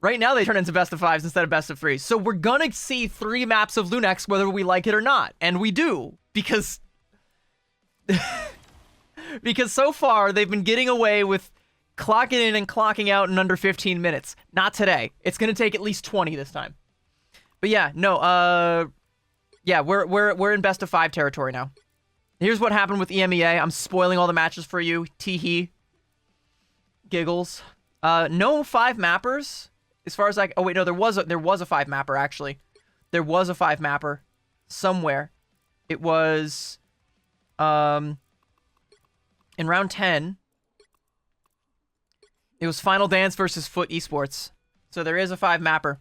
Right now, they turn into best of 5s instead of best of 3s. So we're gonna see 3 maps of LuneX whether we like it or not. And we do, because... because so far, they've been getting away with clocking in and clocking out in under 15 minutes. Not today. It's gonna take at least 20 this time. But yeah, no, yeah, we're in best of 5 territory now. Here's what happened with EMEA. I'm spoiling all the matches for you. Tee-hee. Giggles. No 5 mappers. As far as oh wait, no, there was a 5 mapper actually. There was a 5 mapper somewhere. It was in round 10. It was Final Dance versus Foot Esports. So there is a 5 mapper.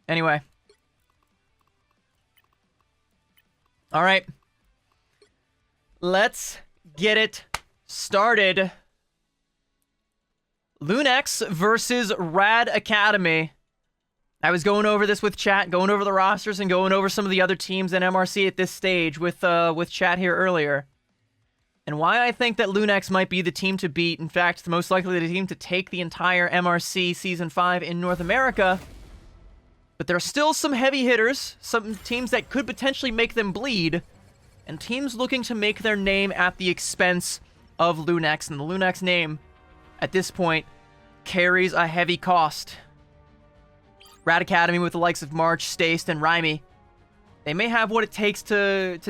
Anyway. All right. Let's get it started. LuneX versus Rad Academy. I was going over this with chat, going over the rosters, and going over some of the other teams in MRC at this stage with chat here earlier. And why I think that LuneX might be the team to beat. In fact, most likely the team to take the entire MRC Season 5 in North America. But there are still some heavy hitters, some teams that could potentially make them bleed, and teams looking to make their name at the expense of LuneX. And the LuneX name, at this point, carries a heavy cost. Rad Academy with the likes of March, Stace, and Rhyme. They may have what it takes to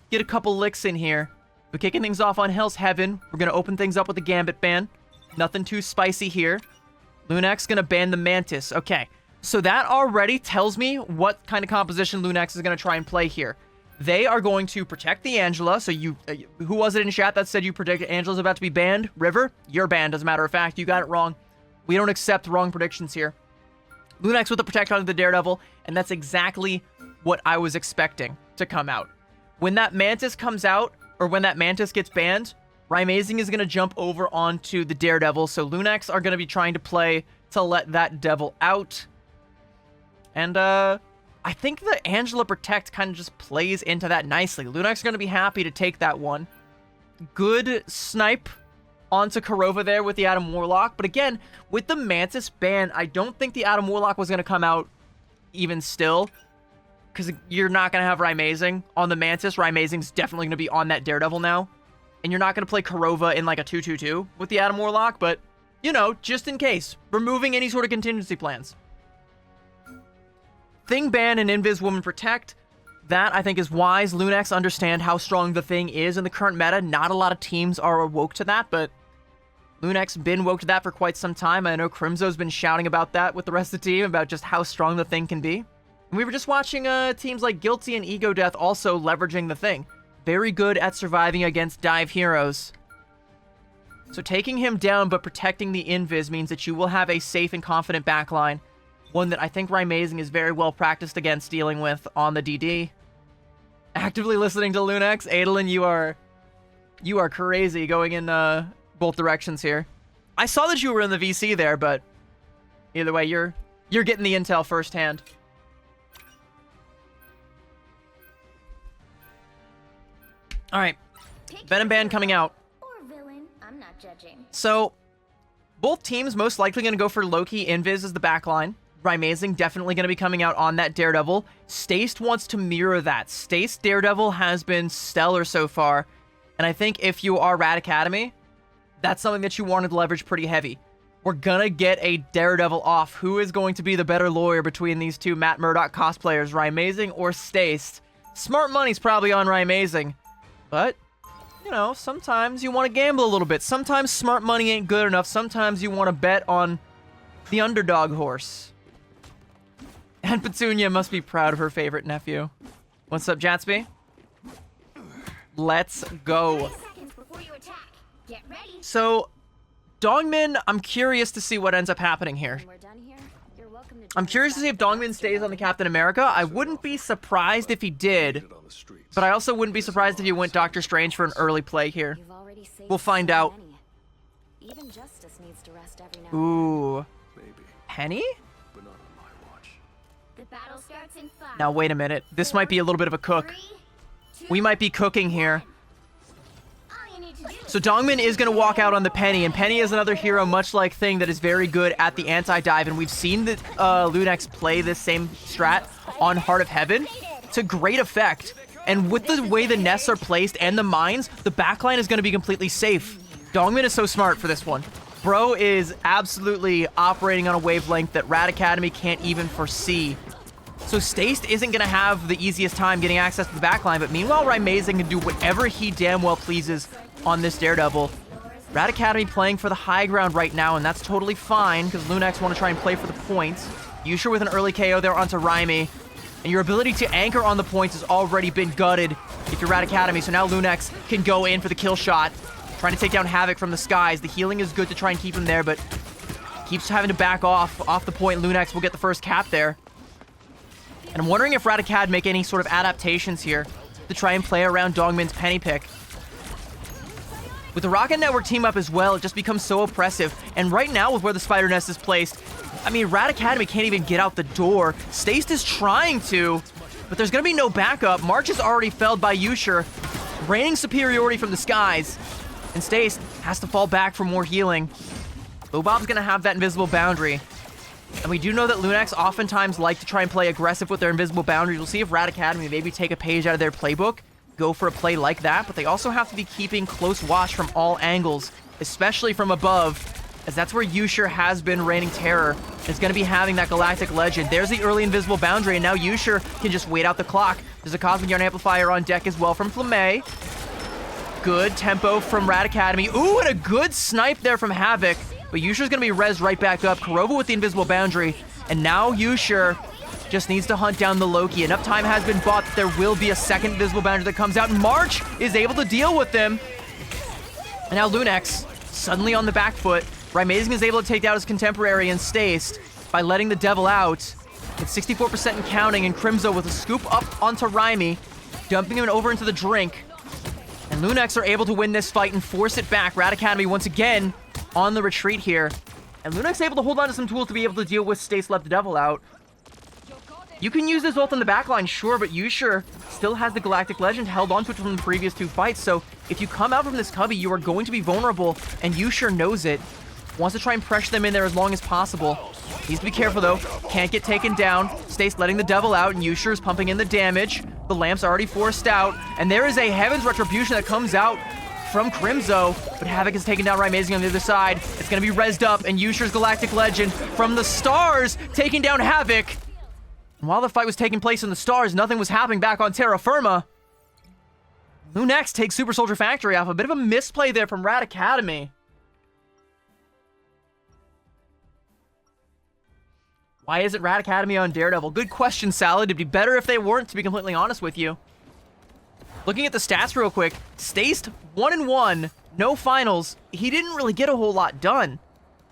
get a couple licks in here. We're kicking things off on Hell's Heaven. We're going to open things up with the Gambit ban. Nothing too spicy here. LuneX going to ban the Mantis. Okay. So that already tells me what kind of composition LuneX is going to try and play here. They are going to protect the Angela. So you, who was it in chat that said you predicted Angela's about to be banned? River? You're banned, as a matter of fact. You got it wrong. We don't accept wrong predictions here. LuneX with the protect onto the Daredevil, and that's exactly what I was expecting to come out. When that Mantis comes out, or when that Mantis gets banned, Rymazing is going to jump over onto the Daredevil. So LuneX are going to be trying to play to let that Devil out. And, I think the Angela Protect kind of just plays into that nicely. LuneX is going to be happy to take that one. Good snipe onto Kurova there with the Adam Warlock. But again, with the Mantis ban, I don't think the Adam Warlock was going to come out even still. Because you're not going to have Rymazing on the Mantis. Rymazing's definitely going to be on that Daredevil now. And you're not going to play Kurova in like a 2-2-2 with the Adam Warlock. But, you know, just in case. Removing any sort of contingency plans. Thing ban and Invis Woman Protect. That, I think, is wise. LuneX understand how strong the Thing is in the current meta. Not a lot of teams are woke to that, but LuneX been woke to that for quite some time. I know Crimzo's been shouting about that with the rest of the team, about just how strong the Thing can be. And we were just watching teams like Guilty and Ego Death also leveraging the Thing. Very good at surviving against dive heroes. So taking him down but protecting the Invis means that you will have a safe and confident backline. One that I think Rymazing is very well practiced against dealing with on the DD. Actively listening to LuneX. Adolin, you are crazy going in both directions here. I saw that you were in the VC there, but either way, you're getting the intel firsthand. All right, Venom Band coming out. Or villain, I'm not judging. So, both teams most likely going to go for Loki, Invis as the backline. Rymazing definitely going to be coming out on that Daredevil. Stace wants to mirror that. Stace Daredevil has been stellar so far. And I think if you are Rad Academy, that's something that you wanted to leverage pretty heavy. We're going to get a Daredevil off. Who is going to be the better lawyer between these two Matt Murdock cosplayers, Rymazing or Stace? Smart money's probably on Rymazing. But, you know, sometimes you want to gamble a little bit. Sometimes smart money ain't good enough. Sometimes you want to bet on the underdog horse. And Petunia must be proud of her favorite nephew. What's up, Jatsby? Let's go. So, Dongmin, I'm curious to see what ends up happening here. I'm curious to see if Dongmin stays on the Captain America. I wouldn't be surprised if he did. But I also wouldn't be surprised if he went Doctor Strange for an early play here. We'll find out. Ooh. Penny? Now, wait a minute. This might be a little bit of a cook. We might be cooking here. So Dongmin is going to walk out on the Penny, and Penny is another hero much like Thing that is very good at the anti-dive, and we've seen that LuneX play this same strat on Heart of Heaven to great effect. And with the way the nests are placed and the mines, the backline is going to be completely safe. Dongmin is so smart for this one. Bro is absolutely operating on a wavelength that Rad Academy can't even foresee. So Staced isn't going to have the easiest time getting access to the backline, but meanwhile, Rymazing can do whatever he damn well pleases on this Daredevil. Rad Academy playing for the high ground right now, and that's totally fine, because LuneX want to try and play for the points. Yusha with an early KO there onto Ryme, and your ability to anchor on the points has already been gutted if you're Rad Academy, so now LuneX can go in for the kill shot, trying to take down Havoc from the skies. The healing is good to try and keep him there, but keeps having to back off the point. LuneX will get the first cap there. And I'm wondering if Rad Acad make any sort of adaptations here to try and play around Dongmin's penny pick. With the Rocket Network team up as well, it just becomes so oppressive. And right now, with where the Spider Nest is placed, I mean, Rad Academy can't even get out the door. Staced is trying to, but there's going to be no backup. March is already felled by Yusha, raining superiority from the skies. And Staced has to fall back for more healing. Lobob's going to have that invisible boundary. And we do know that LuneX oftentimes like to try and play aggressive with their invisible boundaries. We'll see if Rad Academy maybe take a page out of their playbook, go for a play like that, but they also have to be keeping close watch from all angles, especially from above, as that's where Yusha has been raining terror. It's going to be having that Galactic Legend. There's the early invisible boundary, and now Yusha can just wait out the clock. There's a Cosmic Yarn Amplifier on deck as well from Flamme. Good tempo from Rad Academy. Ooh, and a good snipe there from Havoc. But Yusha's going to be rezzed right back up. Kurova with the invisible boundary. And now Yusha just needs to hunt down the Loki. Enough time has been bought that there will be a second invisible boundary that comes out. March is able to deal with them. And now LuneX suddenly on the back foot. Rymazing is able to take down his contemporary and Staced by letting the Devil out. It's 64% and counting, and Crimzo with a scoop up onto Ryme, dumping him over into the drink. And LuneX are able to win this fight and force it back. Rad Academy once again on the retreat here. And LuneX able to hold on to some tools to be able to deal with Staced let the Devil out. You can use this ult on the backline, sure, but Yusha still has the Galactic Legend held onto it from the previous two fights. So if you come out from this cubby, you are going to be vulnerable, and Yusha knows it. Wants to try and pressure them in there as long as possible. Needs to be careful, though. Can't get taken down. Staced letting the Devil out, and Yusha is pumping in the damage. The lamp's already forced out, and there is a Heaven's Retribution that comes out from Crimzo, but Havoc is taken down Rymazing on the other side. It's going to be rezzed up, and Yusha's Galactic Legend from the stars taking down Havoc. And while the fight was taking place in the stars, nothing was happening back on Terra Firma. LuneX takes Super Soldier Factory off. A bit of a misplay there from Rad Academy. Why isn't Rad Academy on Daredevil? Good question, Salad. It'd be better if they weren't, to be completely honest with you. Looking at the stats real quick, Staced 1-1, no finals. He didn't really get a whole lot done.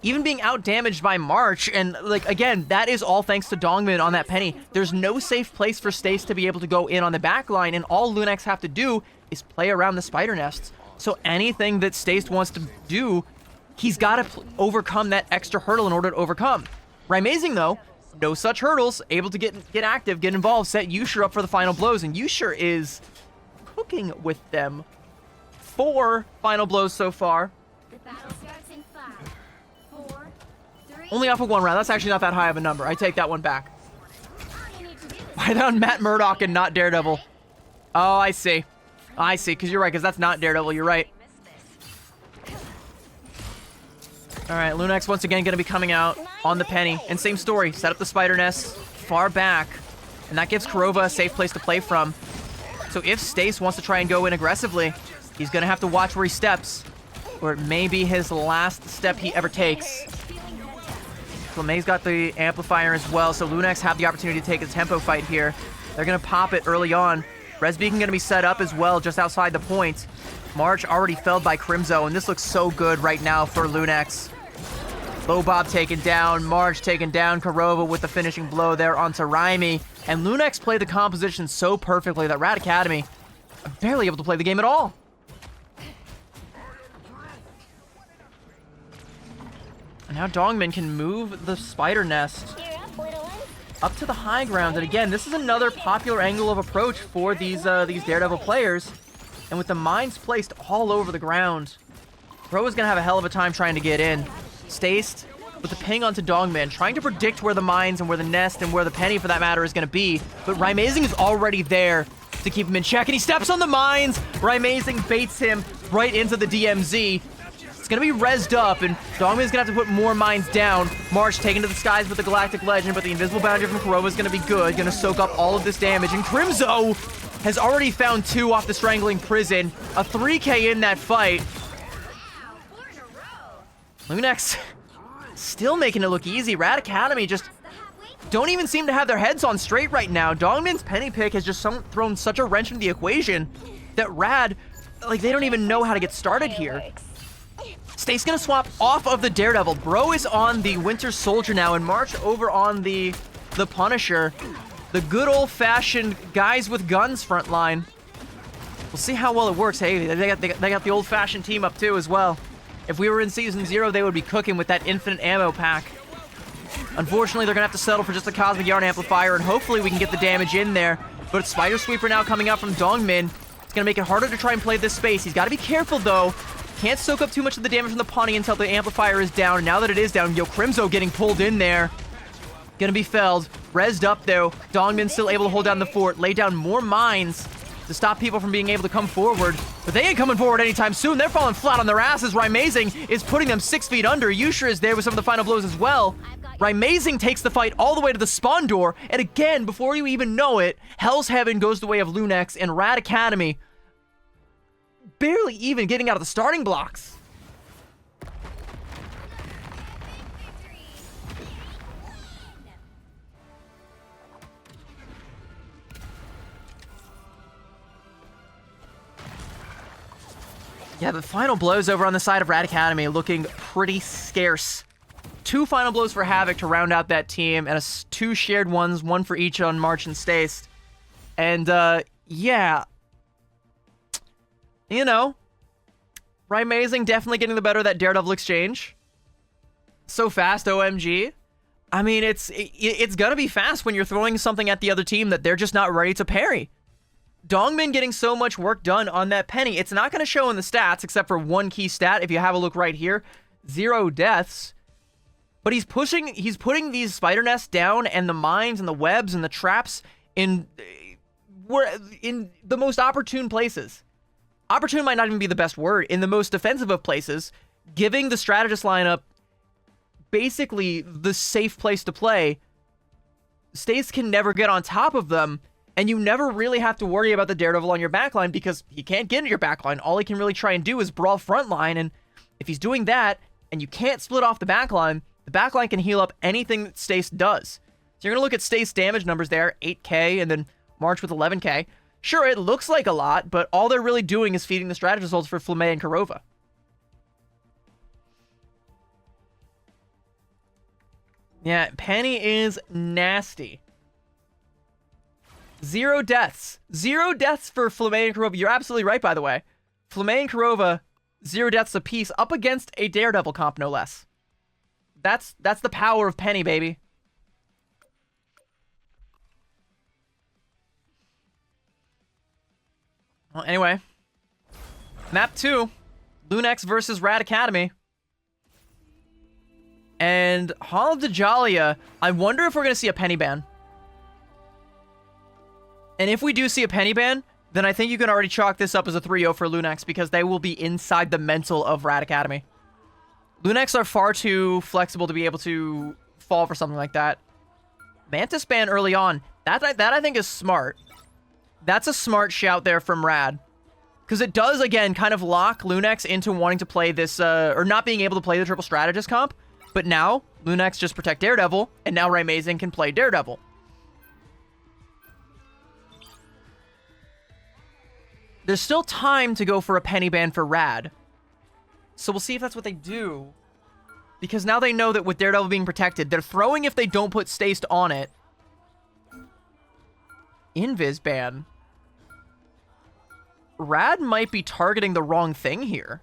Even being out-damaged by March, and, like, again, that is all thanks to Dongmin on that penny. There's no safe place for Staced to be able to go in on the back line, and all LuneX have to do is play around the spider nests. So anything that Staced wants to do, he's got to overcome that extra hurdle in order to overcome. Rymazing, though, no such hurdles, able to get active, get involved, set Yusha up for the final blows, and Yusha is cooking with them. 4 final blows so far. The battle starts in 5, 4, 3. Only off of 1 round. That's actually not that high of a number. I take that one back. All you need to do is Why on Matt Murdock and not Daredevil? Oh, I see. I see, because you're right, because that's not Daredevil. You're right. All right, LuneX once again going to be coming out on the penny. And same story. Set up the spider nest far back. And that gives Kurova a safe place to play from. So if Stace wants to try and go in aggressively, he's going to have to watch where he steps. Or it may be his last step he ever takes. Flame's got the amplifier as well, so LuneX have the opportunity to take a tempo fight here. They're going to pop it early on. Res Beacon going to be set up as well just outside the point. March already felled by Crimzo, and this looks so good right now for LuneX. Lobob taken down, March taken down, Kurova with the finishing blow there onto Ryme. And LuneX played the composition so perfectly that Rad Academy are barely able to play the game at all. And now Dongmin can move the spider nest up to the high ground. And again, this is another popular angle of approach for these Daredevil players. And with the mines placed all over the ground, Bro is going to have a hell of a time trying to get in. Staced with the ping onto Dogman, trying to predict where the mines and where the nest and where the penny, for that matter, is going to be. But Rymazing is already there to keep him in check, and he steps on the mines. Rymazing baits him right into the DMZ. It's going to be rezzed up, and Dogman's going to have to put more mines down. March taken to the skies with the Galactic Legend, but the Invisible Boundary from Kurova is going to be good. Going to soak up all of this damage, and Crimzo has already found 2 off the Strangling Prison. A 3K in that fight. LuneX still making it look easy. Rad Academy just don't even seem to have their heads on straight right now. Dogman's penny pick has just thrown such a wrench into the equation that Rad, like, they don't even know how to get started here. Stace gonna swap off of the Daredevil. Bro is on the Winter Soldier now, and March over on the Punisher. The good old-fashioned guys with guns front line. We'll see how well it works. Hey, they got the old-fashioned team up too as well. If we were in Season 0, they would be cooking with that infinite ammo pack. Unfortunately, they're gonna have to settle for just a Cosmic Yarn Amplifier, and hopefully we can get the damage in there. But it's Spider Sweeper now coming out from Dongmin. It's gonna make it harder to try and play this space. He's gotta be careful though. Can't soak up too much of the damage from the Pawnee until the Amplifier is down. And now that it is down, Yo, Crimzo getting pulled in there. Gonna be felled. Rezzed up though. Dongmin still able to hold down the fort, lay down more mines to stop people from being able to come forward. But they ain't coming forward anytime soon. They're falling flat on their asses. Rymazing is putting them 6 feet under. Yushra is there with some of the final blows as well. Rymazing takes the fight all the way to the spawn door. And again, before you even know it, Hell's Heaven goes the way of LuneX, and Rad Academy barely even getting out of the starting blocks. Yeah, the final blows over on the side of Rad Academy looking pretty scarce. 2 final blows for Havoc to round out that team, and 2 shared ones, 1 for each on March and Stace. And, yeah. You know, Rymazing definitely getting the better of that Daredevil exchange. So fast, OMG. I mean, it's gonna be fast when you're throwing something at the other team that they're just not ready to parry. Dongmin getting so much work done on that penny. It's not going to show in the stats, except for 1 key stat. If you have a look right here, 0 deaths. But he's putting these spider nests down, and the mines and the webs and the traps in the most opportune places. Opportune might not even be the best word. In the most defensive of places, giving the strategist lineup basically the safe place to play. Stace can never get on top of them. And you never really have to worry about the Daredevil on your backline because he can't get into your backline. All he can really try and do is brawl frontline. And if he's doing that and you can't split off the backline can heal up anything that Stace does. So you're going to look at Stace damage numbers there, 8k, and then March with 11k. Sure, it looks like a lot, but all they're really doing is feeding the strategist holds for Flamme and Kurova. Yeah, Penny is nasty. 0 deaths. 0 deaths for Flamme and Kurova. You're absolutely right, by the way. Flamme and Kurova, 0 deaths apiece, up against a Daredevil comp, no less. That's the power of Penny, baby. Well, anyway. Map 2. LuneX versus Rad Academy. And Hall of Dajalia, I wonder if we're going to see a Penny ban. And if we do see a penny ban, then I think you can already chalk this up as a 3-0 for LuneX because they will be inside the mental of Rad Academy. LuneX are far too flexible to be able to fall for something like that. Mantis ban early on. That I think is smart. That's a smart shout there from Rad. Because it does, again, kind of lock LuneX into wanting to play this, or not being able to play the triple strategist comp. But now, LuneX just protect Daredevil, and now Rymazing can play Daredevil. There's still time to go for a penny ban for Rad. So we'll see if that's what they do. Because now they know that with Daredevil being protected, they're throwing if they don't put Staced on it. Invis ban. Rad might be targeting the wrong thing here.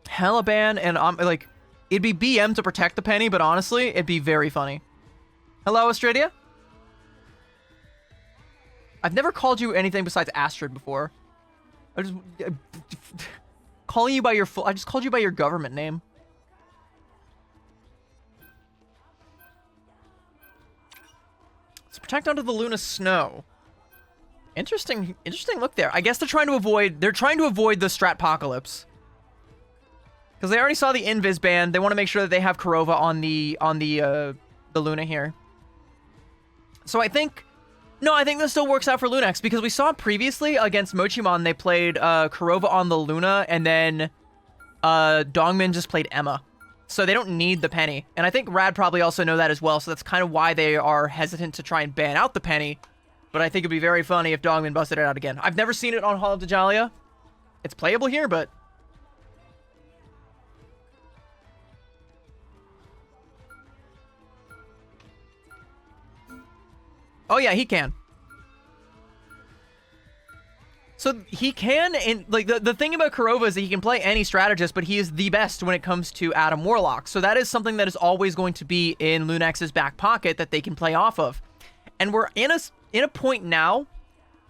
Hella ban, and like, it'd be BM to protect the penny, but honestly, it'd be very funny. Hello, Australia? I've never called you anything besides Astrid before. Calling you by your full... I just called you by your government name. Let's protect onto the Luna Snow. Interesting look there. I guess they're trying to avoid the Stratpocalypse. Because they already saw the Invis ban. They want to make sure that they have Kurova on the Luna here. So I think this still works out for LuneX, because we saw previously against Mochimon they played Kurova on the Luna, and then Dongmin just played Emma. So they don't need the Penny. And I think Rad probably also know that as well, so that's kind of why they are hesitant to try and ban out the Penny. But I think it'd be very funny if Dongmin busted it out again. I've never seen it on Hall of Dajalia. It's playable here, but... Oh yeah, he can. So he can, and like the thing about Kurova is that he can play any strategist, but he is the best when it comes to Adam Warlock. So that is something that is always going to be in LuneX's back pocket that they can play off of. And we're in a point now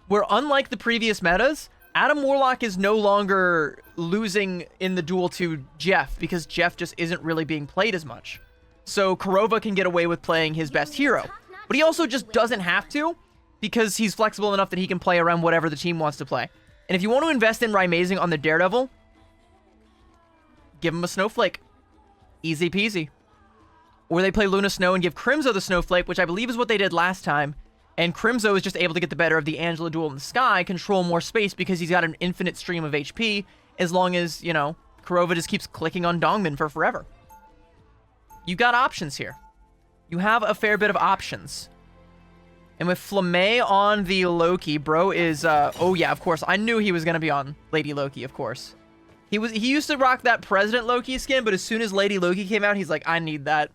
where, unlike the previous metas, Adam Warlock is no longer losing in the duel to Jeff, because Jeff just isn't really being played as much. So Kurova can get away with playing his best hero. But he also just doesn't have to, because he's flexible enough that he can play around whatever the team wants to play. And if you want to invest in Raimazing on the Daredevil, give him a Snowflake. Easy peasy. Or they play Luna Snow and give Crimzo the Snowflake, which I believe is what they did last time. And Crimzo is just able to get the better of the Angela duel in the sky, control more space because he's got an infinite stream of HP, as long as, you know, Kurova just keeps clicking on Dongmin for forever. You got options here. You have a fair bit of options. And with Flamme on the Loki, bro is, oh yeah, of course. I knew he was going to be on Lady Loki, of course. He used to rock that President Loki skin, but as soon as Lady Loki came out, he's like, I need that.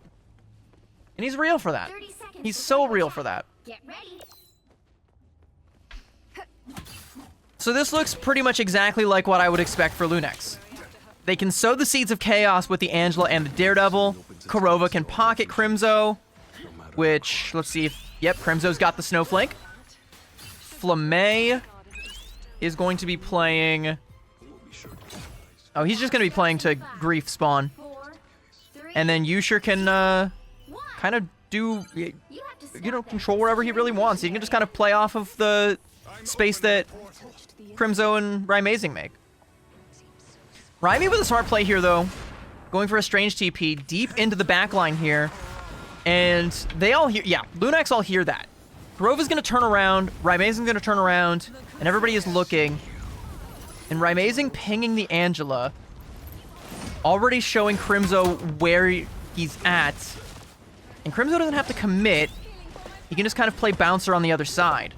And he's real for that. He's so real for that. Get ready. So this looks pretty much exactly like what I would expect for LuneX. They can sow the seeds of chaos with the Angela and the Daredevil. Kurova can pocket Crimzo, which, let's see if, yep, Crimzo's got the Snowflake. Flamme is going to be playing... Oh, he's just going to be playing to Grief Spawn. And then Yusher can kind of do, you know, control wherever he really wants. He can just kind of play off of the space that Crimzo and Raimazing make. Raimi with a smart play here, though. Going for a strange TP deep into the backline here. And they all hear... Yeah, LuneX all hear that. Kurova's going to turn around. Raimazing's going to turn around. And everybody is looking. And Raimazing pinging the Angela. Already showing Crimzo where he's at. And Crimzo doesn't have to commit. He can just kind of play bouncer on the other side.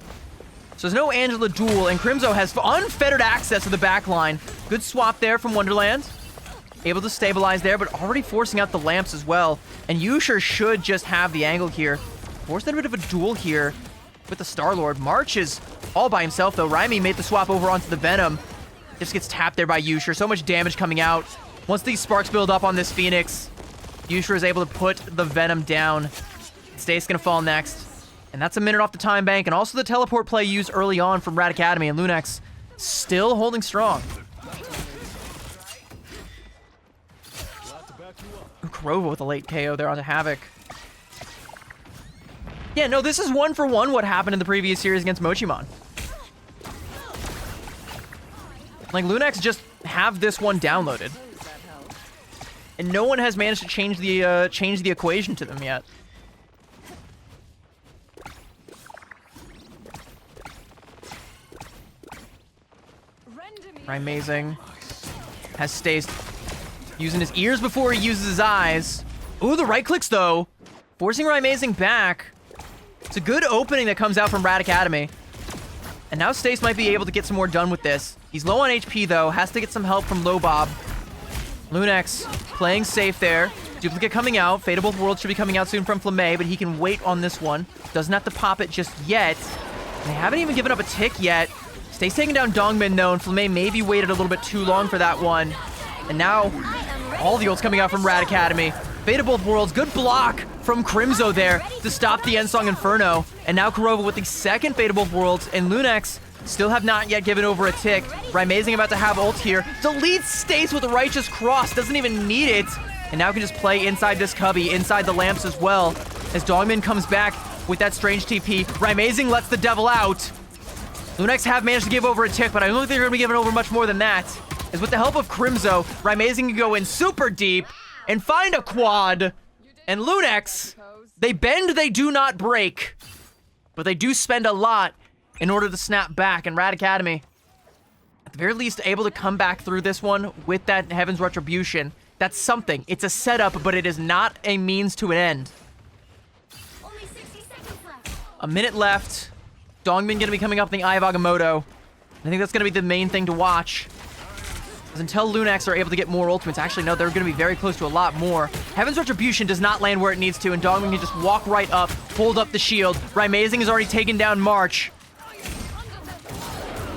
So there's no Angela duel. And Crimzo has unfettered access to the backline. Good swap there from Wonderland. Able to stabilize there, but already forcing out the lamps as well. And Yusher should just have the angle here. Forced a bit of a duel here with the Star-Lord. March is all by himself, though. Raimi made the swap over onto the Venom. Just gets tapped there by Yusher. So much damage coming out. Once these sparks build up on this Phoenix, Yusher is able to put the Venom down. Stace gonna fall next. And that's a minute off the time bank. And also the teleport play used early on from Rad Academy. And LuneX still holding strong. Kurova with a late KO there onto Havoc. Yeah, no, this is 1-for-1 what happened in the previous series against Mochimon. Like, LuneX just have this one downloaded. And no one has managed to change the equation to them yet. Raimazing has Stace using his ears before he uses his eyes. Ooh, the right clicks, though. Forcing Raimazing back. It's a good opening that comes out from Rad Academy. And now Stace might be able to get some more done with this. He's low on HP, though. Has to get some help from Lobob. LuneX playing safe there. Duplicate coming out. Fate of Both Worlds should be coming out soon from Flamme, but he can wait on this one. Doesn't have to pop it just yet. And they haven't even given up a tick yet. Stace taking down Dongmin, though, and Flamme maybe waited a little bit too long for that one. And now, all the ults coming out from Rad Academy. Fate of Both Worlds, good block from Crimzo there to stop the Endsong Inferno. And now Kurova with the second Fate of both worlds, and LuneX still have not yet given over a tick. Rymazing about to have ult here. Deletes Stace with a Righteous Cross, doesn't even need it. And now can just play inside this cubby, inside the lamps as well. As Dogman comes back with that strange TP. Rymazing lets the devil out. LuneX have managed to give over a tick, but I don't think they're going to be giving over much more than that. As with the help of Crimzo, Rymazing can go in super deep and find a quad. And LuneX, they bend, they do not break. But they do spend a lot in order to snap back. And Rad Academy, at the very least, able to come back through this one with that Heaven's Retribution. That's something. It's a setup, but it is not a means to an end. Only 60 seconds left. A minute left. Dongmin gonna be coming up in the Eye of Agamotto. I think that's gonna be the main thing to watch. Because until LuneX are able to get more ultimates, actually no, they're gonna be very close to a lot more. Heaven's Retribution does not land where it needs to, and Dongmin can just walk right up, hold up the shield. Rymazing has already taken down March.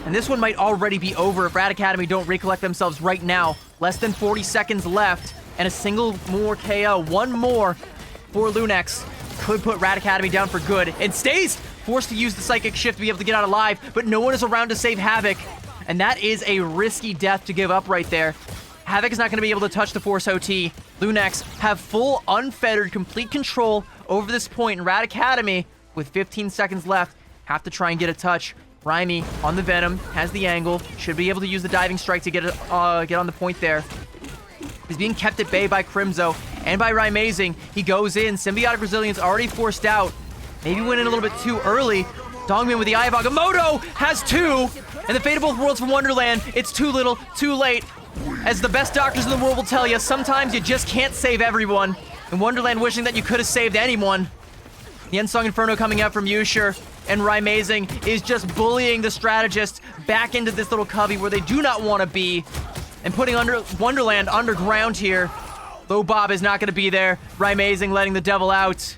And this one might already be over if Rad Academy don't recollect themselves right now. Less than 40 seconds left, and a single more KO, one more for LuneX, could put Rad Academy down for good. And stays forced to use the Psychic Shift to be able to get out alive, but no one is around to save Havoc. And that is a risky death to give up right there. Havoc is not going to be able to touch the Force OT. LuneX have full, unfettered, complete control over this point, and Rad Academy, with 15 seconds left, have to try and get a touch. Rymy on the Venom, has the angle, should be able to use the Diving Strike to get on the point there. He's being kept at bay by Crimzo and by Rymazing. He goes in, Symbiotic Resilience already forced out. Maybe went in a little bit too early. Dongmin with the Eye of Agamotto has two, and the Fate of both worlds from Wonderland. It's too little, too late. As the best doctors in the world will tell you, sometimes you just can't save everyone. And Wonderland wishing that you could have saved anyone. The Endsong Inferno coming out from Yusher, and Rymazing is just bullying the strategist back into this little cubby where they do not want to be, and putting Wonderland underground here. Low Bob is not going to be there. Rymazing letting the devil out.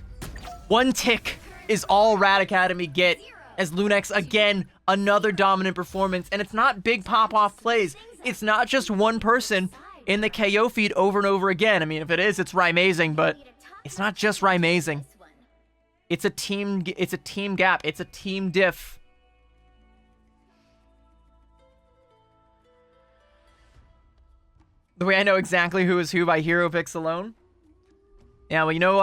One tick is all Rad Academy get, as LuneX, again, another dominant performance. And it's not big pop-off plays. It's not just one person in the KO feed over and over again. I mean, if it is, it's Rymazing, but it's not just Rymazing. It's a team gap. It's a team diff. The way I know exactly who is who by hero picks alone. Yeah, well, you know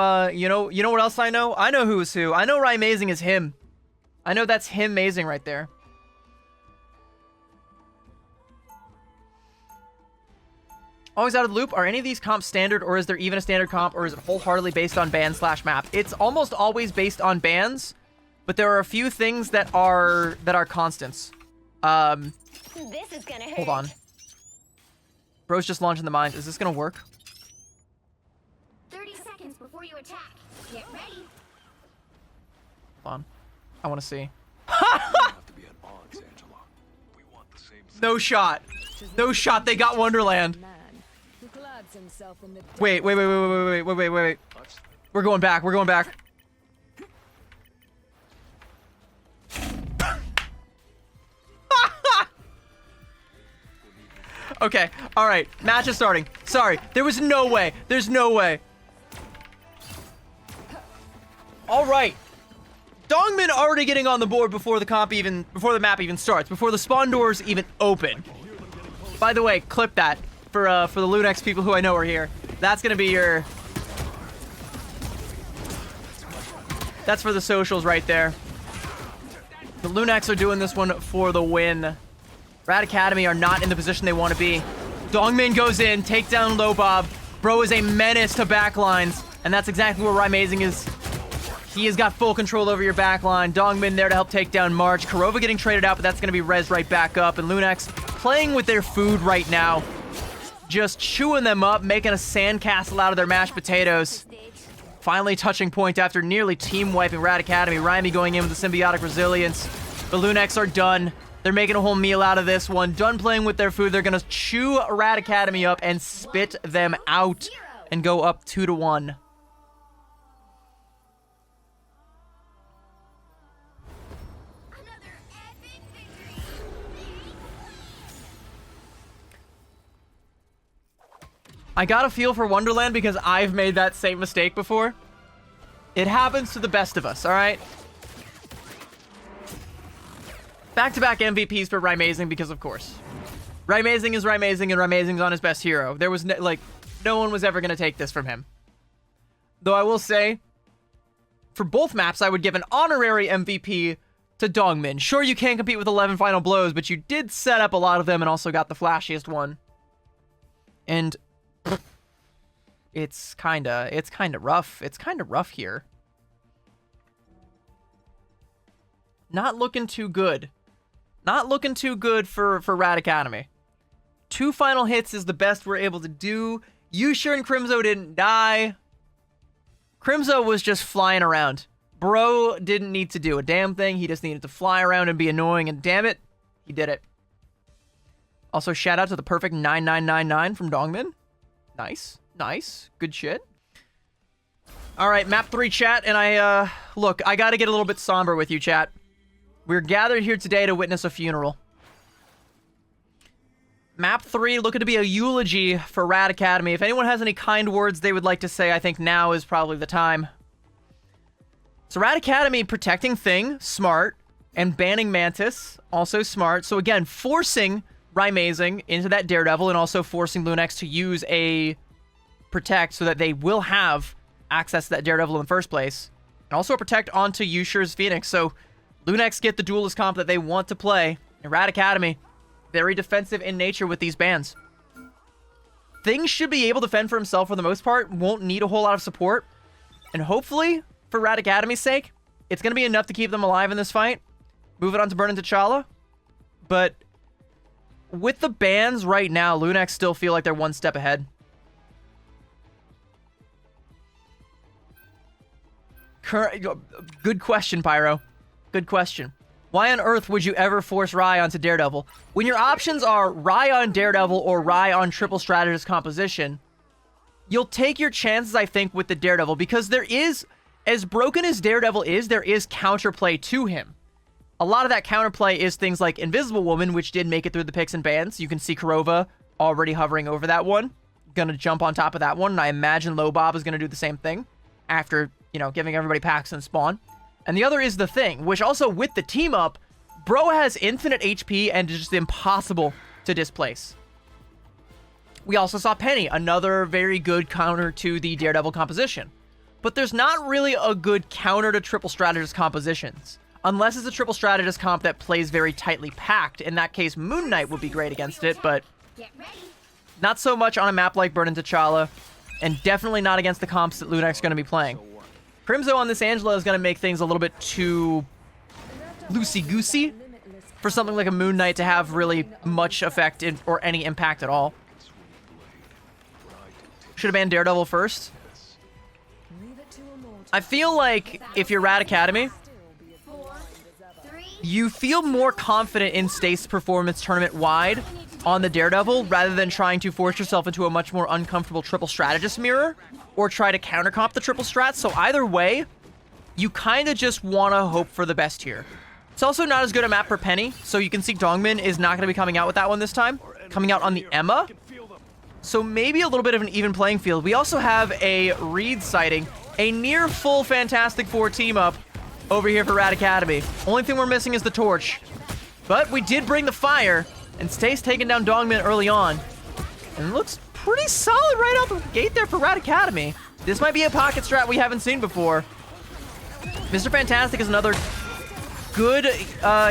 what else I know? I know who is who. I know Rymazing is him. I know that's him mazing right there. Always out of the loop. Are any of these comps standard, or is there even a standard comp, or is it wholeheartedly based on ban/map? It's almost always based on bans, but there are a few things that are constants. This is gonna hurt. Hold on. Bro's just launching the mines. Is this gonna work? 30 seconds before you attack. Get ready. Hold on. I want to see. Have to be at odds, Angela. We want the same thing. No shot. No shot. They got Wonderland. Wait. We're going back. We're going back. Okay. All right. Match is starting. Sorry. There was no way. There's no way. All right. Dongmin already getting on the board before the map even starts, before the spawn doors even open. By the way, clip that for the LuneX people who I know are here. That's gonna be your. That's for the socials right there. The LuneX are doing this one for the win. Rad Academy are not in the position they want to be. Dongmin goes in, take down Low Bob. Bro is a menace to backlines, and that's exactly where Rymazing is. He has got full control over your backline. Dongmin there to help take down March. Kurova getting traded out, but that's going to be res right back up. And LuneX playing with their food right now. Just chewing them up, making a sandcastle out of their mashed potatoes. Finally touching point after nearly team wiping Rad Academy. Rymy going in with the Symbiotic Resilience. The LuneX are done. They're making a whole meal out of this one. Done playing with their food. They're going to chew Rad Academy up and spit them out and go up 2-1. I got a feel for Wonderland because I've made that same mistake before. It happens to the best of us, all right? Back-to-back MVPs for Rymazing because, of course. Rymazing is Rymazing, and Rymazing's on his best hero. There was, no one was ever going to take this from him. Though I will say, for both maps, I would give an honorary MVP to Dongmin. Sure, you can't compete with 11 final blows, but you did set up a lot of them and also got the flashiest one. And it's kind of rough. It's kind of rough here. Not looking too good. Not looking too good for Rad Academy. 2 final hits is the best we're able to do. Yusher and Crimzo didn't die. Crimzo was just flying around. Bro didn't need to do a damn thing. He just needed to fly around and be annoying, and damn it, he did it. Also, shout out to the perfect 9999 from Dongmin. Nice. Nice. Good shit. All right, map 3, chat, and look, I gotta get a little bit somber with you, chat. We're gathered here today to witness a funeral. Map 3 looking to be a eulogy for Rad Academy. If anyone has any kind words they would like to say, I think now is probably the time. So Rad Academy protecting Thing, smart, and banning Mantis, also smart. So again, forcing Rymazing into that Daredevil and also forcing LuneX to use a protect so that they will have access to that Daredevil in the first place. And also a protect onto Yusher's Phoenix. So LuneX get the duelist comp that they want to play. And Rad Academy, very defensive in nature with these bans. Thing should be able to fend for himself for the most part. Won't need a whole lot of support. And hopefully, for Rad Academy's sake, it's going to be enough to keep them alive in this fight. Move it on to Burn and T'Challa. But with the bans right now, LuneX still feel like they're one step ahead. Good question, Pyro. Good question. Why on earth would you ever force Rai onto Daredevil? When your options are Rai on Daredevil or Rai on triple strategist composition, you'll take your chances, I think, with the Daredevil, because there is, as broken as Daredevil is, there is counterplay to him. A lot of that counterplay is things like Invisible Woman, which did make it through the picks and bans. You can see Kurova already hovering over that one. Gonna jump on top of that one, and I imagine Lobob is gonna do the same thing after, you know, giving everybody packs and spawn. And the other is the Thing, which also with the team up, Bro has infinite HP and is just impossible to displace. We also saw Penny, another very good counter to the Daredevil composition. But there's not really a good counter to triple strategist compositions. Unless it's a triple strategist comp that plays very tightly packed. In that case, Moon Knight would be great against it, but not so much on a map like Burn and T'Challa, and definitely not against the comps that LuneX is going to be playing. Crimzo on this Angela is going to make things a little bit too loosey-goosey for something like a Moon Knight to have really much effect or any impact at all. Should have banned Daredevil first. I feel like if you're Rad Academy, you feel more confident in Stace's performance tournament-wide on the Daredevil rather than trying to force yourself into a much more uncomfortable triple strategist mirror or try to countercomp the triple strat. So either way, you kind of just want to hope for the best here. It's also not as good a map for Penny, so you can see Dongmin is not going to be coming out with that one this time. Coming out on the Emma. So maybe a little bit of an even playing field. We also have a Reed sighting, a near full Fantastic Four team up over here for Rad Academy. Only thing we're missing is the torch. But we did bring the fire, and Stace taking down Dongmin early on. And it looks pretty solid right out the gate there for Rad Academy. This might be a pocket strat we haven't seen before. Mr. Fantastic is another good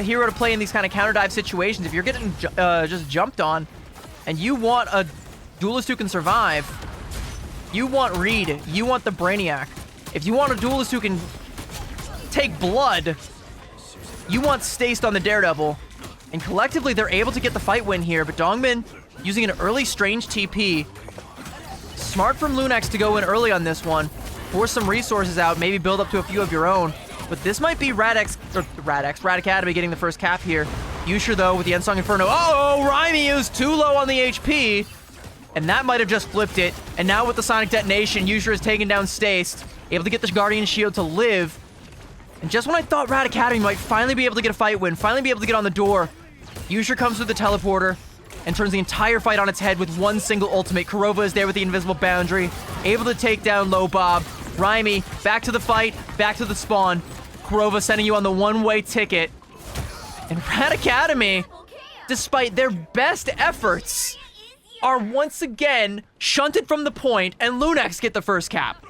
hero to play in these kind of counter dive situations. If you're getting just jumped on and you want a duelist who can survive, you want Reed, you want the Brainiac. If you want a duelist who can take blood, you want Stace on the Daredevil. And collectively, they're able to get the fight win here, but Dongmin using an early strange TP. Smart from LuneX to go in early on this one. Force some resources out, maybe build up to a few of your own. But this might be Rad Academy getting the first cap here. Yusher, though, with the Endsong Inferno. Oh, Rhymy is too low on the HP. And that might have just flipped it. And now with the Sonic Detonation, Yusher is taking down Stace. Able to get the Guardian Shield to live. And just when I thought Rad Academy might finally be able to get a fight win, finally be able to get on the door, Yusher comes with the teleporter and turns the entire fight on its head with one single ultimate. Kurova is there with the invisible boundary, able to take down Lobob. Raimi, back to the fight, back to the spawn. Kurova sending you on the one-way ticket. And Rad Academy, despite their best efforts, are once again shunted from the point, and LuneX get the first cap.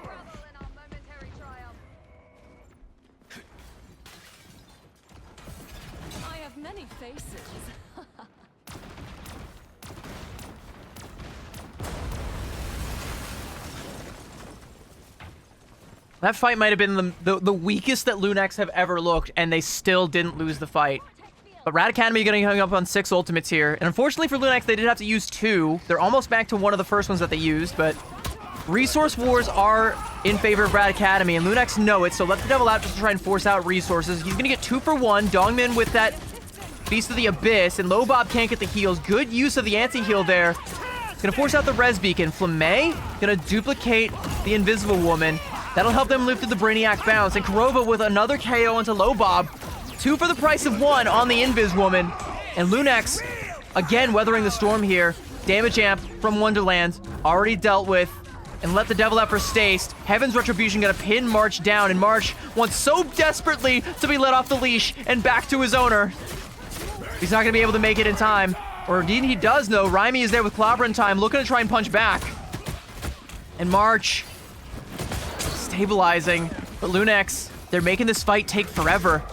I have many faces. That fight might have been the weakest that LuneX have ever looked, and they still didn't lose the fight. But Rad Academy getting hung up on 6 ultimates here. And unfortunately for LuneX, they did have to use 2. They're almost back to one of the first ones that they used, but resource wars are in favor of Rad Academy, and LuneX know it, so let the devil out just to try and force out resources. He's gonna get 2 for 1. Dongmin with that Beast of the Abyss, and Lobob can't get the heals. Good use of the anti-heal there. Gonna force out the res beacon. Flamme gonna duplicate the Invisible Woman. That'll help them live through the Brainiac bounce. And Kurova with another KO into Lobob. 2 for the price of 1 on the Invis Woman. And LuneX, again, weathering the storm here. Damage amp from Wonderland, already dealt with. And let the devil out for Stace. Heaven's Retribution gonna pin March down. And March wants so desperately to be let off the leash and back to his owner. He's not gonna be able to make it in time. Or indeed he does know. Raimi is there with Clobber in time, looking to try and punch back. And March stabilizing. But LuneX, they're making this fight take forever.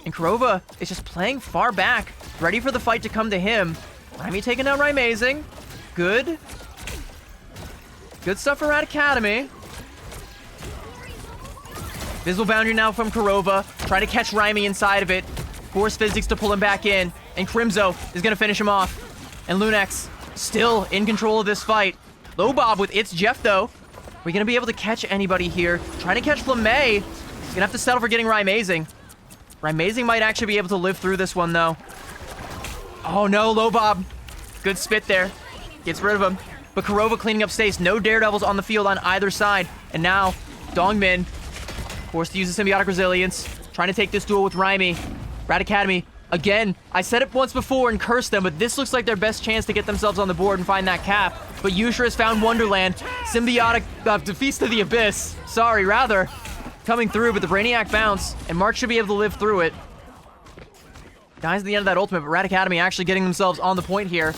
And Kurova is just playing far back, ready for the fight to come to him. Raimi taking down Raimazing. Good. Good stuff for Rad Academy. Visible boundary now from Kurova. Trying to catch Raimi inside of it. Force physics to pull him back in. And Crimzo is going to finish him off. And LuneX still in control of this fight. Lobob with It's Jeff, though. Are we going to be able to catch anybody here? Trying to catch Flamme. He's going to have to settle for getting Raimazing. Raimazing might actually be able to live through this one, though. Oh, no, Lobob. Good spit there. Gets rid of him. But Kurova cleaning up Stace. No Daredevils on the field on either side. And now, Dongmin forced to use the Symbiotic Resilience. Trying to take this duel with Raimi. Rad Academy, again, I said it once before and cursed them, but this looks like their best chance to get themselves on the board and find that cap. But Yusha has found Wonderland. Symbiotic defeats to the Abyss. Sorry, rather. Coming through, but the Brainiac bounce, and March should be able to live through it. Dies at the end of that ultimate, but Rad Academy actually getting themselves on the point here.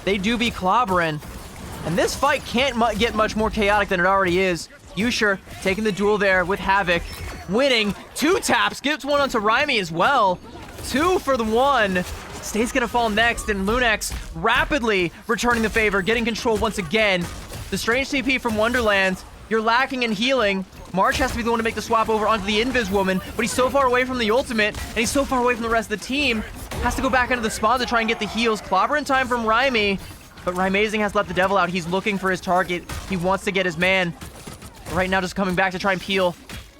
They do be clobbering. And this fight can't get much more chaotic than it already is. Yusha taking the duel there with Havoc. Winning. 2 taps. Gets one onto Raimi as well. 2 for the 1. State's gonna fall next, and LuneX rapidly returning the favor, getting control once again. The strange TP from Wonderland. You're lacking in healing. March has to be the one to make the swap over onto the Invis Woman, but he's so far away from the ultimate, and he's so far away from the rest of the team. Has to go back into the spawn to try and get the heals. Clobber in time from Raimi, but Raimazing has let the devil out. He's looking for his target. He wants to get his man. Right now, just coming back to try and peel.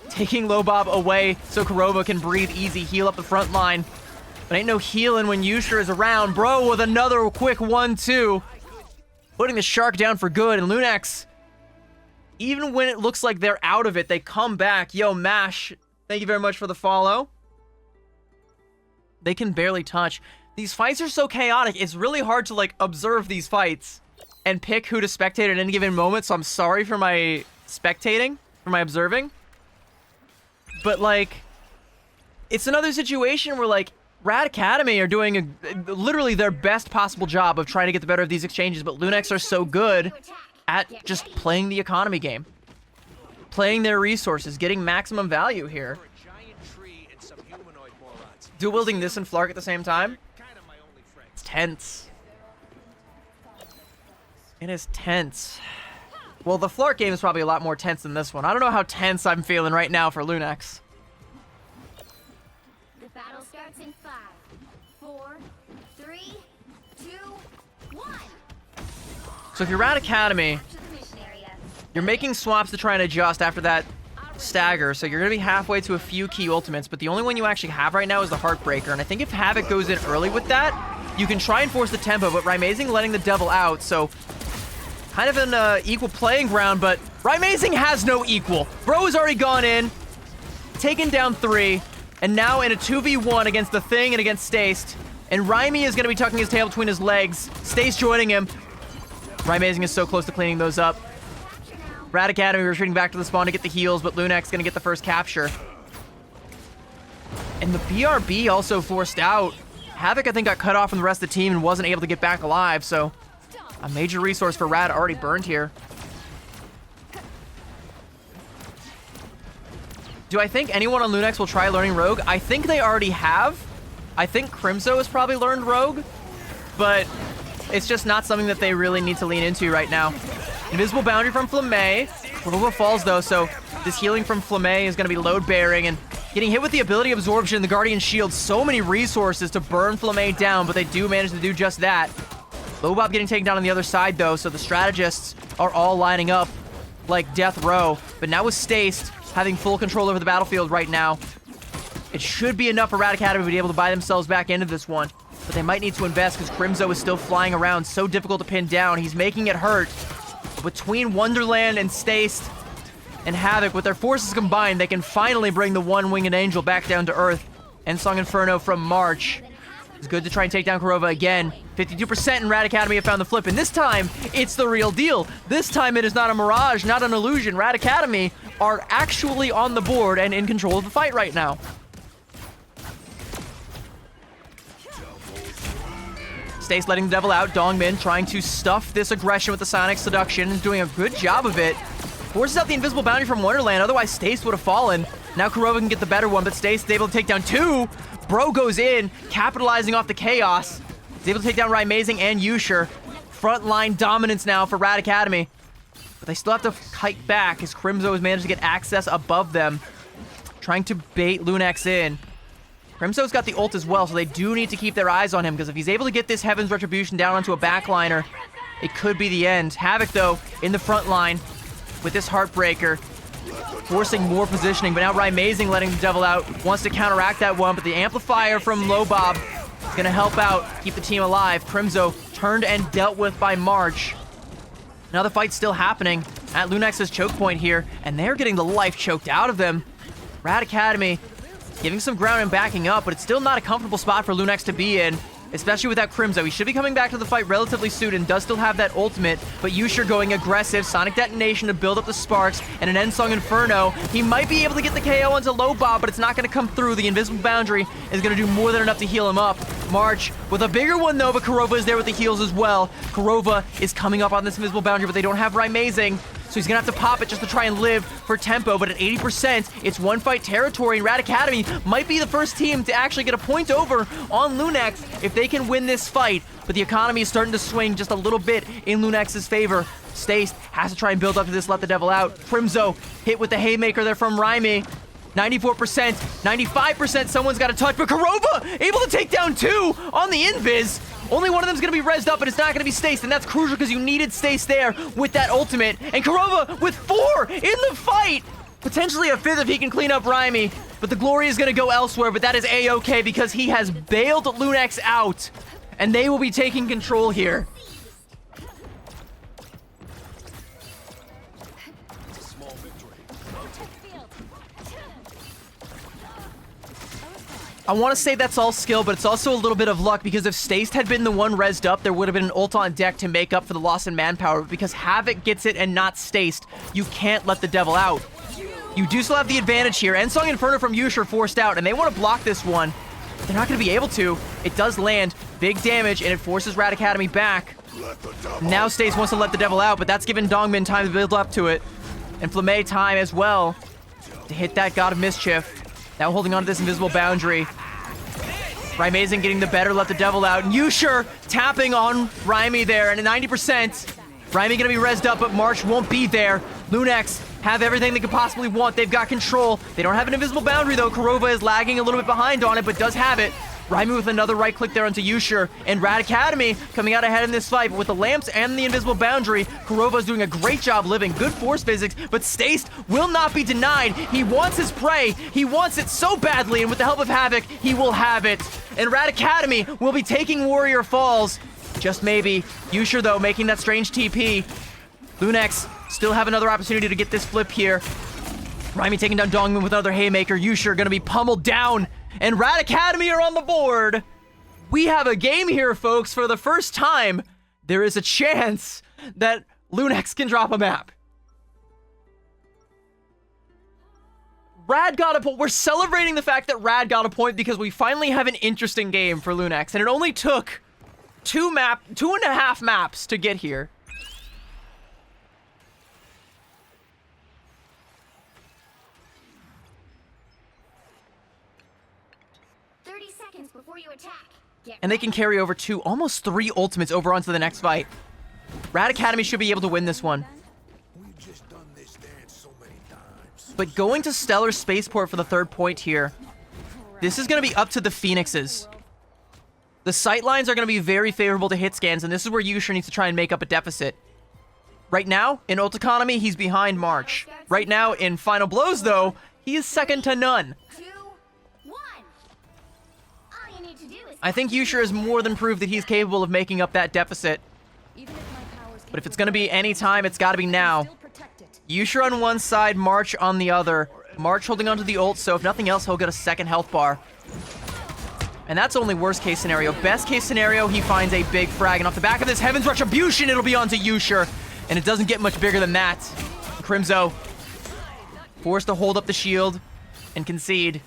Taking Lobob away so Kurova can breathe easy. Heal up the front line. But ain't no healing when Yusha is around. Bro with another quick 1-2. Putting the shark down for good. And LuneX, even when it looks like they're out of it, they come back. Yo, Mash, thank you very much for the follow. They can barely touch. These fights are so chaotic. It's really hard to, like, observe these fights and pick who to spectate at any given moment. So I'm sorry for my spectating, for my observing. But, like, it's another situation where, like, Rad Academy are doing literally their best possible job of trying to get the better of these exchanges, but LuneX are so good at just playing the economy game. Playing their resources, getting maximum value here. Dual wielding this and Flark at the same time? It's tense. It is tense. Well, the Flark game is probably a lot more tense than this one. I don't know how tense I'm feeling right now for LuneX. The battle starts in 5, 4, 3, 2, 1. So if you're Rad Academy, you're making swaps to try and adjust after that stagger, so you're going to be halfway to a few key ultimates, but the only one you actually have right now is the Heartbreaker, and I think if Havoc goes in early with that, you can try and force the tempo, but Raimazing letting the devil out, so kind of an equal playing ground, but Raimazing has no equal. Bro has already gone in, taken down 3, and now in a 2v1 against the Thing and against Stace, and Raimi is going to be tucking his tail between his legs. Stace joining him. Raimazing is so close to cleaning those up. Rad Academy retreating back to the spawn to get the heals, but LuneX gonna get the first capture. And the BRB also forced out. Havoc, I think, got cut off from the rest of the team and wasn't able to get back alive, so a major resource for Rad already burned here. Do I think anyone on LuneX will try learning Rogue? I think they already have. I think Crimzo has probably learned Rogue, but it's just not something that they really need to lean into right now. Invisible Boundary from Flamme. Kurova falls, though, so this healing from Flamme is going to be load-bearing, and getting hit with the ability absorption, the Guardian Shield, so many resources to burn Flamme down, but they do manage to do just that. Lobob getting taken down on the other side, though, so the strategists are all lining up like death row. But now with Staced having full control over the battlefield right now, it should be enough for Rad Academy to be able to buy themselves back into this one. But they might need to invest because Crimzo is still flying around, so difficult to pin down. He's making it hurt. Between Wonderland and Staced and Havoc, with their forces combined, they can finally bring the one-winged angel back down to Earth. Endsong Inferno from March. It's good to try and take down Kurova again. 52% in Rad Academy have found the flip, and this time, it's the real deal. This time, it is not a mirage, not an illusion. Rad Academy are actually on the board and in control of the fight right now. Stace letting the devil out. Dongmin trying to stuff this aggression with the Sonic Seduction. Is doing a good job of it. Forces out the invisible boundary from Wonderland. Otherwise, Stace would have fallen. Now Kurova can get the better one, but Stace is able to take down two. Bro goes in, capitalizing off the chaos. He's able to take down Raimazing and Yusher. Frontline dominance now for Rad Academy. But they still have to kite back as Crimzo has managed to get access above them. Trying to bait LuneX in. Crimzo's got the ult as well, so they do need to keep their eyes on him, because if he's able to get this Heaven's Retribution down onto a backliner, it could be the end. Havoc, though, in the front line with this Heartbreaker, forcing more positioning, but now Raimazing letting the devil out, wants to counteract that one, but the Amplifier from Lobob is going to help out, keep the team alive. Crimzo turned and dealt with by March. Now the fight's still happening at LuneX's choke point here, and they're getting the life choked out of them. Rad Academy giving some ground and backing up, but it's still not a comfortable spot for LuneX to be in, especially without Crimzo. He should be coming back to the fight relatively soon and does still have that ultimate, but Yusher going aggressive, Sonic Detonation to build up the sparks, and an Endsong Inferno. He might be able to get the KO onto Lobob, but it's not going to come through. The Invisible Boundary is going to do more than enough to heal him up. March with a bigger one, though, but Kurova is there with the heals as well. Kurova is coming up on this Invisible Boundary, but they don't have Raimazing, so he's going to have to pop it just to try and live for tempo. But at 80%, it's one fight territory, and Rad Academy might be the first team to actually get a point over on LuneX if they can win this fight. But the economy is starting to swing just a little bit in LuneX's favor. Stace has to try and build up to this, let the devil out. Crimzo hit with the haymaker there from Raimi. 94%, 95%, someone's got to touch, but Kurova able to take down two on the invis. Only one of them's going to be rezzed up, and it's not going to be Stace, and that's crucial because you needed Stace there with that ultimate. And Kurova with 4 in the fight. Potentially a 5th if he can clean up Raimi, but the glory is going to go elsewhere, but that is A-okay because he has bailed LuneX out, and they will be taking control here. I want to say that's all skill, but it's also a little bit of luck because if Staced had been the one rezzed up, there would have been an ult on deck to make up for the loss in manpower. But because Havoc gets it and not Staced, you can't let the devil out. You do still have the advantage here. Endsong Inferno from Yusher forced out, and they want to block this one. But they're not going to be able to. It does land big damage, and it forces Rad Academy back. Now Stace wants to let the devil out, but that's given Dongmin time to build up to it. And Flamme time as well to hit that God of Mischief. Now holding on to this invisible boundary. Raimazing getting the better, let the devil out. And Yusher tapping on Raimi there, and at 90%. Raimi gonna be rezzed up, but March won't be there. LuneX have everything they could possibly want. They've got control. They don't have an invisible boundary, though. Kurova is lagging a little bit behind on it, but does have it. Raimi with another right click there onto Yusher, and Rad Academy coming out ahead in this fight, but with the lamps and the invisible boundary, Kurova is doing a great job living, good force physics, but Stace will not be denied. He wants his prey, he wants it so badly, and with the help of Havoc, he will have it. And Rad Academy will be taking Warrior Falls, just maybe. Yusher, though, making that strange TP. LuneX still have another opportunity to get this flip here. Raimi taking down Dongmin with another haymaker. Yusher gonna be pummeled down. And Rad Academy are on the board. We have a game here, folks. For the first time, there is a chance that LuneX can drop a map. Rad got a point. We're celebrating the fact that Rad got a point because we finally have an interesting game for LuneX, and it only took 2.5 maps to get here. Before you attack. And they can carry over almost 3 ultimates over onto the next fight. Rad Academy should be able to win this one. We've just done this dance so many times. But going to Stellar Spaceport for the 3rd point here, this is going to be up to the Phoenixes. The sightlines are going to be very favorable to hit scans, and this is where Yusher needs to try and make up a deficit. Right now, in ult economy, he's behind March. Right now, in final blows, though, he is second to none. I think Yusher has more than proved that he's capable of making up that deficit. But if it's going to be any time, it's got to be now. Yusher on one side, March on the other. March holding onto the ult, so if nothing else, he'll get a 2nd health bar. And that's only worst case scenario. Best case scenario, he finds a big frag. And off the back of this Heaven's Retribution, it'll be onto Yusher. And it doesn't get much bigger than that. Crimzo forced to hold up the shield and concede.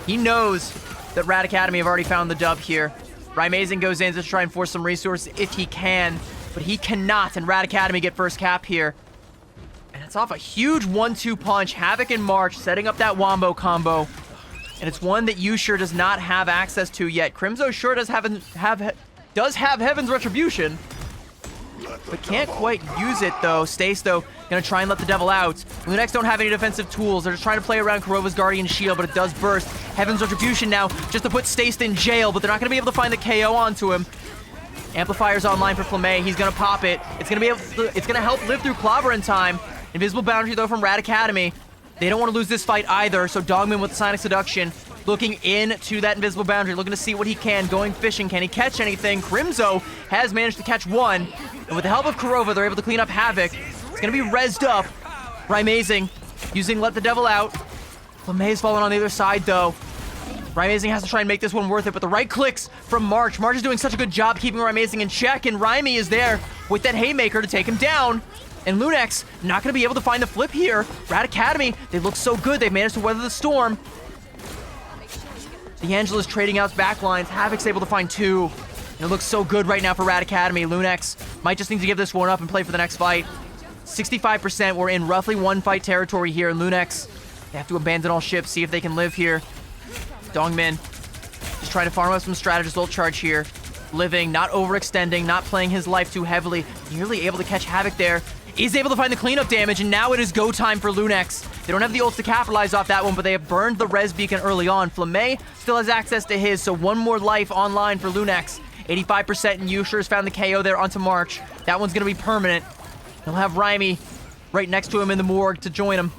He knows that Rad Academy have already found the dub here. Rymazing goes in to try and force some resources if he can, but he cannot, and Rad Academy get first cap here. And it's off a huge 1-2 punch. Havoc and March setting up that wombo combo. And it's one that Yusher does not have access to yet. Crimzo sure does have Heaven's Retribution, but can't quite use it though. Stace though, gonna try and let the devil out. LuneX don't have any defensive tools. They're just trying to play around Kurova's Guardian Shield, but it does burst. Heaven's Retribution now, just to put Stace in jail, but they're not gonna be able to find the KO onto him. Amplifier's online for Flamme. He's gonna pop it. It's gonna help live through Clobber in time. Invisible Boundary though from Rad Academy. They don't want to lose this fight either, so Dogman with Sonic Seduction looking into that Invisible Boundary, looking to see what he can, going fishing. Can he catch anything? Crimzo has managed to catch one, and with the help of Kurova, they're able to clean up Havoc. It's going to be rezzed up. Rymazing using Let the Devil Out. Flame's falling on the other side, though. Rymazing has to try and make this one worth it, but the right clicks from March. March is doing such a good job keeping Rymazing in check, and Rymy is there with that Haymaker to take him down. And LuneX not going to be able to find the flip here. Rad Academy, they look so good. They've managed to weather the storm. D'Angela's trading out backlines. Havoc's able to find 2. And it looks so good right now for Rad Academy. LuneX might just need to give this one up and play for the next fight. 65%. We're in roughly 1-fight territory here. And LuneX, they have to abandon all ships, see if they can live here. Dongmin just trying to farm up some strategist ult charge here. Living, not overextending, not playing his life too heavily. Nearly able to catch Havoc there. Is able to find the cleanup damage, and now it is go time for LuneX. They don't have the ults to capitalize off that one, but they have burned the res beacon early on. Flamme still has access to his, so one more life online for LuneX. 85%, and Yusher has found the KO there onto March. That one's going to be permanent. He'll have Rymy right next to him in the morgue to join him.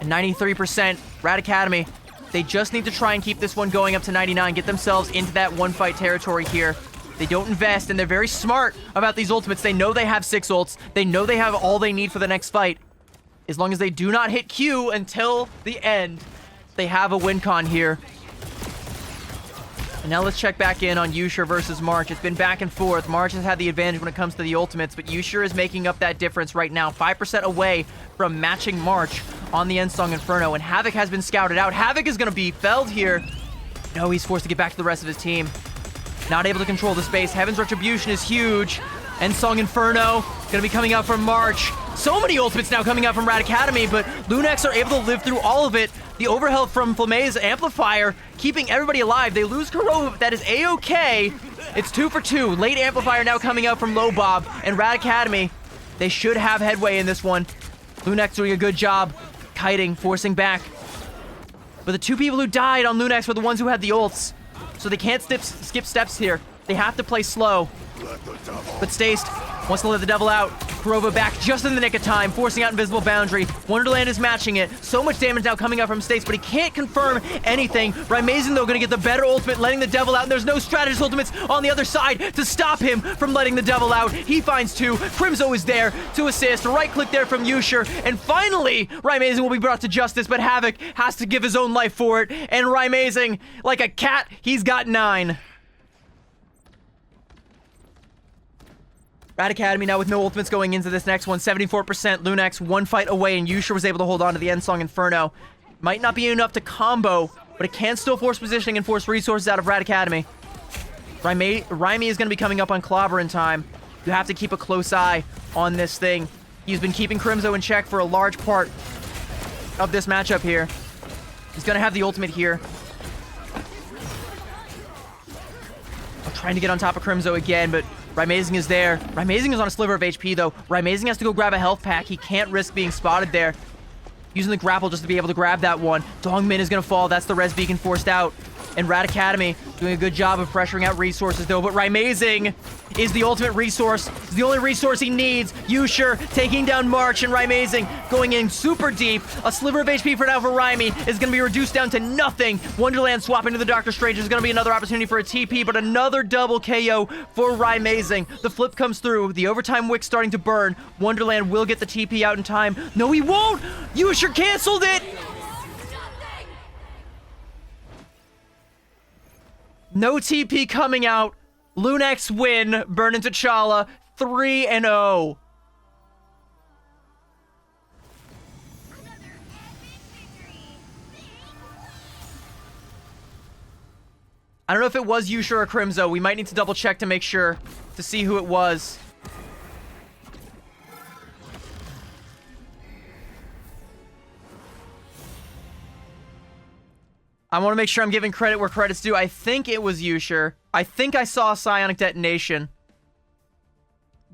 And 93%, Rad Academy. They just need to try and keep this one going up to 99, get themselves into that 1-fight territory here. They don't invest, and they're very smart about these ultimates. They know they have 6 ults. They know they have all they need for the next fight. As long as they do not hit Q until the end, they have a win con here. And now let's check back in on Yusher versus March. It's been back and forth. March has had the advantage when it comes to the ultimates, but Yusher is making up that difference right now. 5% away from matching March on the Endsong Inferno, and Havoc has been scouted out. Havoc is going to be felled here. No, he's forced to get back to the rest of his team. Not able to control the space. Heaven's Retribution is huge. Endsong Inferno gonna be coming out from March. So many ultimates now coming out from Rad Academy, but LuneX are able to live through all of it. The overhealth from Flame's Amplifier keeping everybody alive. They lose Kurova, but that is A-okay. It's 2 for 2. Late Amplifier now coming out from Lobob, and Rad Academy, they should have headway in this one. LuneX doing a good job kiting, forcing back. But the 2 people who died on LuneX were the ones who had the ults. So they can't skip steps here. They have to play slow. But Stace wants to let the devil out. Kurova back just in the nick of time, forcing out Invisible Boundary. Wonderland is matching it. So much damage now coming out from Stace, but he can't confirm anything. Rymazing, though, gonna get the better ultimate, letting the devil out, and there's no strategist ultimates on the other side to stop him from letting the devil out. He finds 2. Crimzo is there to assist. Right click there from Yusher, and finally, Rymazing will be brought to justice, but Havoc has to give his own life for it, and Rymazing, like a cat, he's got 9. Rad Academy now with no ultimates going into this next one. 74%. LuneX one fight away, and Yusha was able to hold on to the End Song Inferno. Might not be enough to combo, but it can still force positioning and force resources out of Rad Academy. Raimi is going to be coming up on Clobber in time. You have to keep a close eye on this thing. He's been keeping Crimzo in check for a large part of this matchup here. He's going to have the ultimate here. I'm trying to get on top of Crimzo again, but Raimazing is there. Raimazing is on a sliver of HP, though. Raimazing has to go grab a health pack. He can't risk being spotted there. Using the grapple just to be able to grab that one. Dongmin is going to fall. That's the res beacon forced out. And Rad Academy doing a good job of pressuring out resources, though. But Raimazing is the ultimate resource. It's the only resource he needs. Yusher taking down March, and Raimazing going in super deep. A sliver of HP for now for Raimi is going to be reduced down to nothing. Wonderland swapping to the Doctor Strange is going to be another opportunity for a TP, but another double KO for Raimazing. The flip comes through. The overtime wick starting to burn. Wonderland will get the TP out in time. No, he won't! Yusher canceled it! No TP coming out. LuneX win. Burn into T'Challa. 3-0. I don't know if it was Yusha or Crimzo. We might need to double check to make sure to see who it was. I want to make sure I'm giving credit where credit's due. I think it was Yusher. I think I saw a psionic detonation.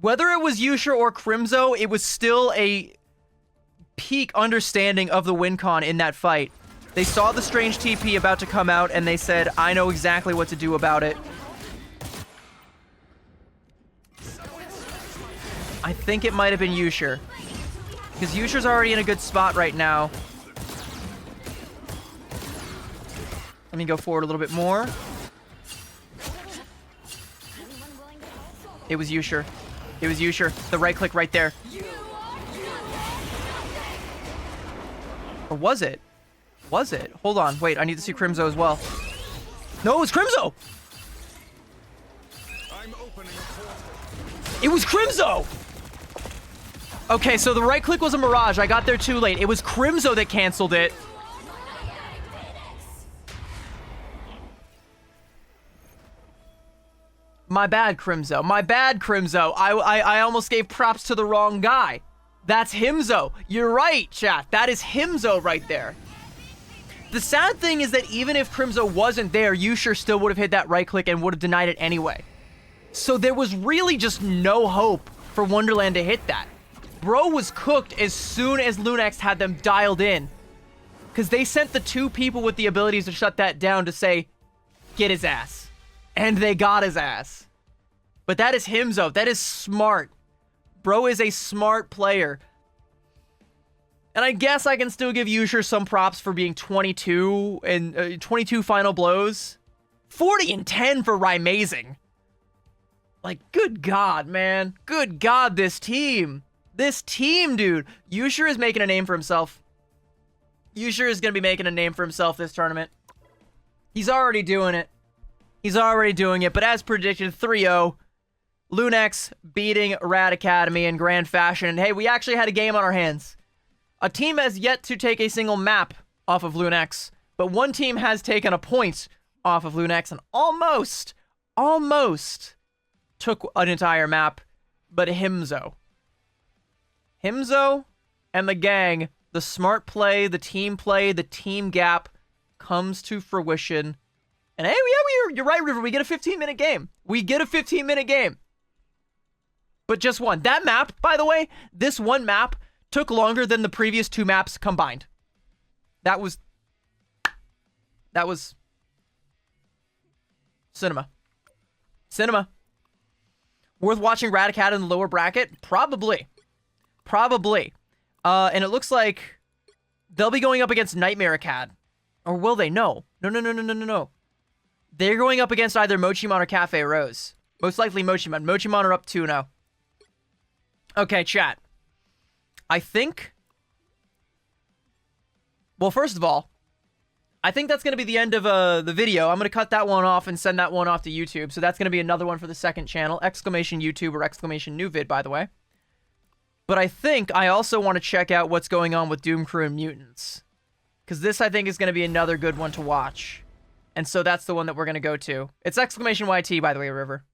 Whether it was Yusher or Crimzo, it was still a peak understanding of the win con in that fight. They saw the strange TP about to come out, and they said, I know exactly what to do about it. I think it might have been Yusher. Because Yusher's already in a good spot right now. Let me go forward a little bit more. It was Yusher. It was Yusher. The right click right there. Or was it? Was it? Hold on. Wait, I need to see Crimzo as well. No, it was Crimzo! It was Crimzo! Okay, so the right click was a mirage. I got there too late. It was Crimzo that canceled it. My bad, Crimzo. My bad, Crimzo. I almost gave props to the wrong guy. That's Himzo. You're right, chat. That is Himzo right there. The sad thing is that even if Crimzo wasn't there, Yusher still would have hit that right click and would have denied it anyway. So there was really just no hope for Wonderland to hit that. Bro was cooked as soon as LuneX had them dialed in. Because they sent the two people with the abilities to shut that down to say, get his ass. And they got his ass. But that is Himzo. That is smart. Bro is a smart player. And I guess I can still give Yusher some props for being 22 and 22 final blows. 40 and 10 for Raimazing. Like, good God, man. Good God, this team. This team, dude. Yusher is making a name for himself. Yusher is going to be making a name for himself this tournament. He's already doing it. He's already doing it. But as predicted, 3-0. LuneX beating Rad Academy in grand fashion. And hey, we actually had a game on our hands. A team has yet to take a single map off of LuneX, but one team has taken a point off of LuneX and almost took an entire map, but Himzo and the gang, the smart play, the team gap comes to fruition. And hey, yeah, you're right, River. We get a 15-minute game. We get a 15-minute game. But just one. That map, by the way, this one map took longer than the previous two maps combined. That was cinema. Cinema. Worth watching Rad Academy in the lower bracket? Probably. And it looks like they'll be going up against Nightmare Acad. Or will they? No. No. They're going up against either Mochimon or Cafe Rose. Most likely Mochimon. Mochimon are up 2-0. Okay, chat. I think... Well, first of all, I think that's going to be the end of the video. I'm going to cut that one off and send that one off to YouTube. So that's going to be another one for the second channel. Exclamation YouTube or exclamation new vid, by the way. But I think I also want to check out what's going on with Doom Crew and Mutants. Because this, I think, is going to be another good one to watch. And so that's the one that we're going to go to. It's exclamation YT, by the way, River.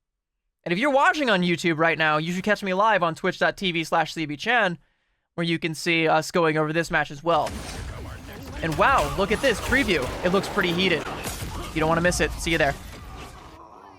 And if you're watching on YouTube right now, you should catch me live on twitch.tv/cbchan, where you can see us going over this match as well. And wow, look at this preview. It looks pretty heated. You don't want to miss it. See you there.